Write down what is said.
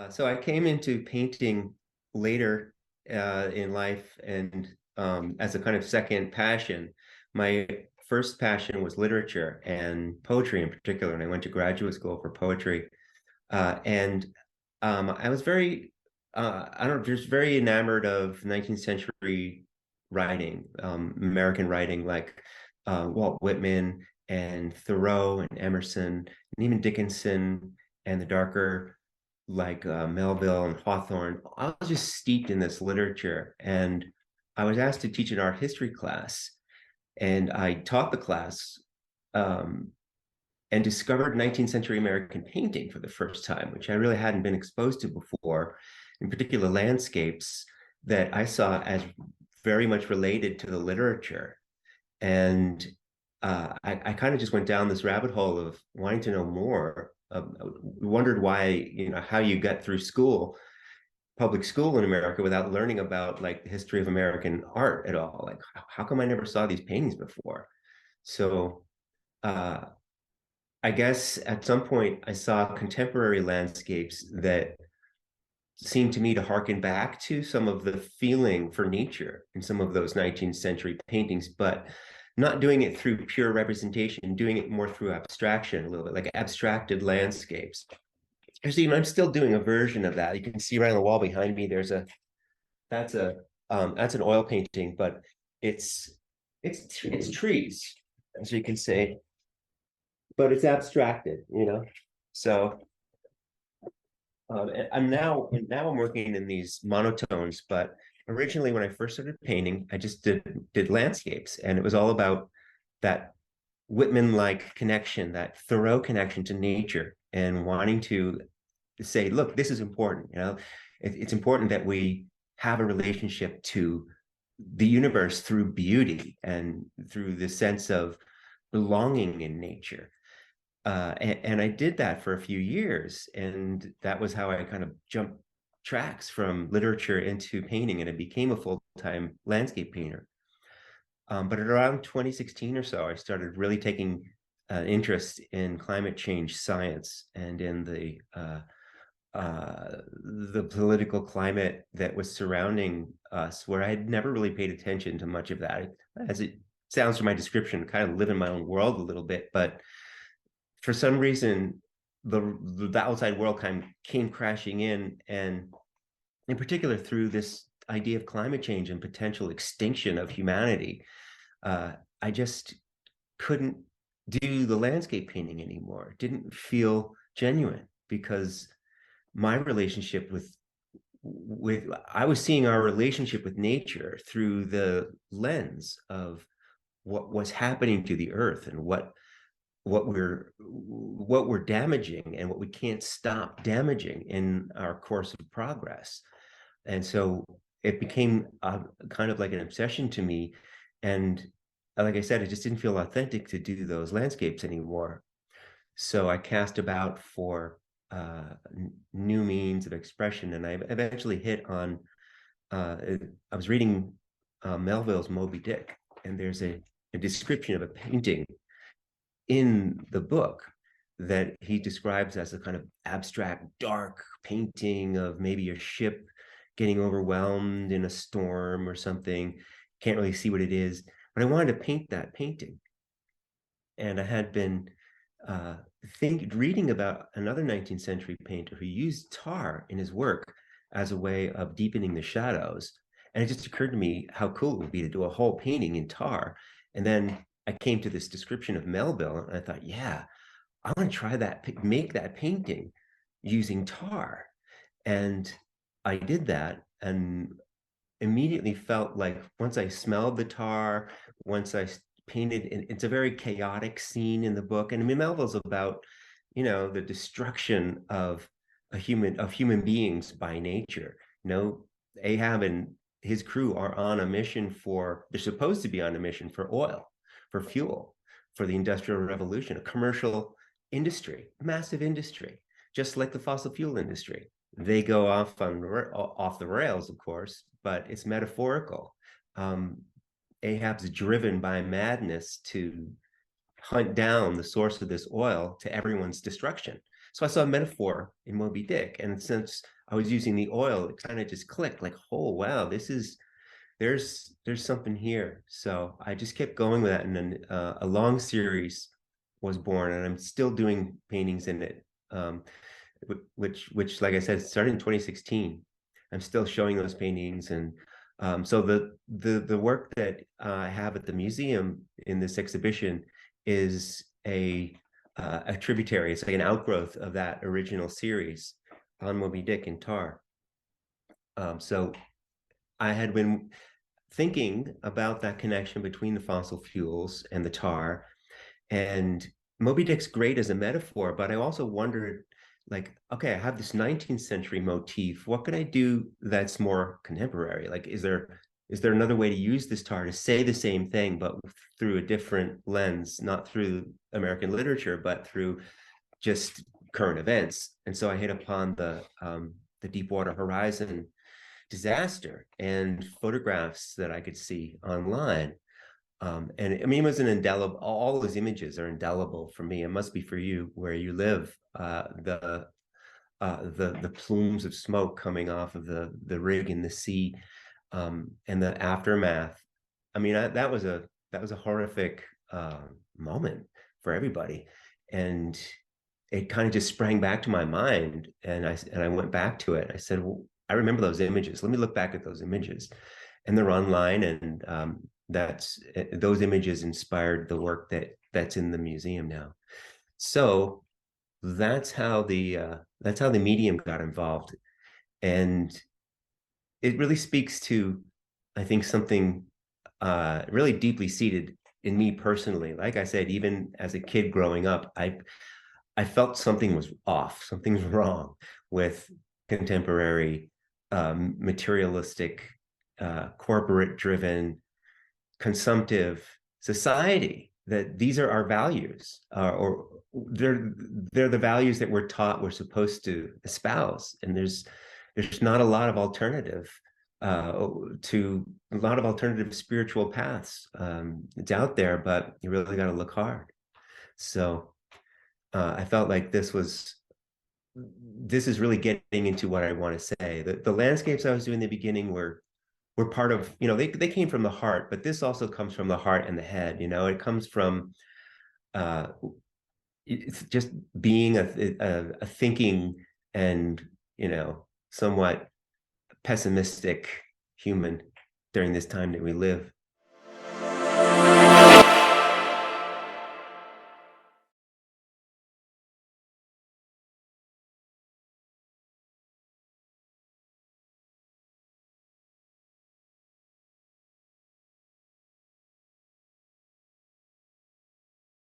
So I came into painting later in life and as a kind of second passion. My first passion was literature and poetry in particular, and I went to graduate school for poetry. And I was I don't know, just very enamored of 19th century writing, American writing like Walt Whitman and Thoreau and Emerson and even Dickinson and the darker like Melville and Hawthorne. I was just steeped in this literature, and I was asked to teach an art history class, and I taught the class um, and discovered 19th century American painting for the first time, which I really hadn't been exposed to before, in particular landscapes that I saw as very much related to the literature. And I kind of just went down this rabbit hole of wanting to know more. Wondered why, how you got through school, public school in America without learning about like the history of American art at all. Like, how come I never saw these paintings before? So uh, I guess at some point I saw contemporary landscapes that seemed to me to harken back to some of the feeling for nature in some of those 19th century paintings, but not doing it through pure representation, doing it more through abstraction, a little bit like abstracted landscapes. Actually, I'm still doing a version of that. You can see right on the wall behind me. That's a that's an oil painting, but it's it's trees, as you can see, but it's abstracted, you know. So I'm working in these monotones, but originally when I first started painting, I just did landscapes, and it was all about that Whitman-like connection, that Thoreau connection to nature, and wanting to say, look, this is important. It's important that we have a relationship to the universe through beauty and through the sense of belonging in nature. And I did that for a few years, and that was how I kind of jumped tracks from literature into painting, and I became a full-time landscape painter. But at around 2016 or so, I started really taking interest in climate change science and in the political climate that was surrounding us, where I had never really paid attention to much of that. As it sounds from my description, kind of live in my own world a little bit, but for some reason, the outside world kind of came crashing in particular through this idea of climate change and potential extinction of humanity. I just couldn't do the landscape painting anymore. It didn't feel genuine because my relationship with I was seeing our relationship with nature through the lens of what was happening to the earth and what we're damaging and what we can't stop damaging in our course of progress. And so it became kind of like an obsession to me. And like I said, it just didn't feel authentic to do those landscapes anymore. So I cast about for new means of expression, and I eventually hit on. I was reading Melville's Moby Dick, and there's a description of a painting in the book that he describes as a kind of abstract, dark painting of maybe a ship getting overwhelmed in a storm or something. Can't really see what it is, but I wanted to paint that painting. And I had been reading about another 19th century painter who used tar in his work as a way of deepening the shadows. And it just occurred to me how cool it would be to do a whole painting in tar. And then I came to this description of Melville, and I thought, yeah, I want to try that, make that painting using tar. And I did that, and immediately felt like once I smelled the tar, once I painted, it's a very chaotic scene in the book. And I mean, Melville's about, the destruction of human beings by nature. Ahab and his crew are on a mission they're supposed to be on a mission for oil, for fuel, for the Industrial Revolution, a commercial industry, massive industry, just like the fossil fuel industry. They go off the rails, of course, but it's metaphorical. Ahab's driven by madness to hunt down the source of this oil to everyone's destruction. So I saw a metaphor in Moby Dick, and since I was using the oil, it kind of just clicked like, oh wow, this is there's something here. So I just kept going with that, and then a long series was born, and I'm still doing paintings in it. Which, like I said, started in 2016. I'm still showing those paintings, and so the work that I have at the museum in this exhibition is a tributary. It's like an outgrowth of that original series on Moby Dick and tar. So I had been thinking about that connection between the fossil fuels and the tar, and Moby Dick's great as a metaphor, but I also wondered, like, okay, I have this 19th century motif. What could I do that's more contemporary? Like, is there another way to use this tar to say the same thing, but through a different lens, not through American literature, but through just current events? And so I hit upon the Deepwater Horizon disaster and photographs that I could see online. And I mean, it was an indelible, all those images are indelible for me. It must be for you where you live. The plumes of smoke coming off of the rig in the sea, and the aftermath. I mean, that was a horrific moment for everybody, and it kind of just sprang back to my mind, and I went back to it. I said, well, I remember those images. Let me look back at those images, and they're online, and those images inspired the work that's in the museum now. So that's how the medium got involved, and it really speaks to, I think, something really deeply seated in me personally. Like I said, even as a kid growing up, I felt something was off, something's wrong with contemporary materialistic, corporate-driven, consumptive society. That these are our values, or they're the values that we're taught we're supposed to espouse, and there's not a lot of alternative to a lot of alternative spiritual paths. It's out there, but you really got to look hard. So I felt like this is really getting into what I want to say. The landscapes I was doing in the beginning were part of, they came from the heart, but this also comes from the heart and the head. It comes from uh, it's just being a thinking and somewhat pessimistic human during this time that we live.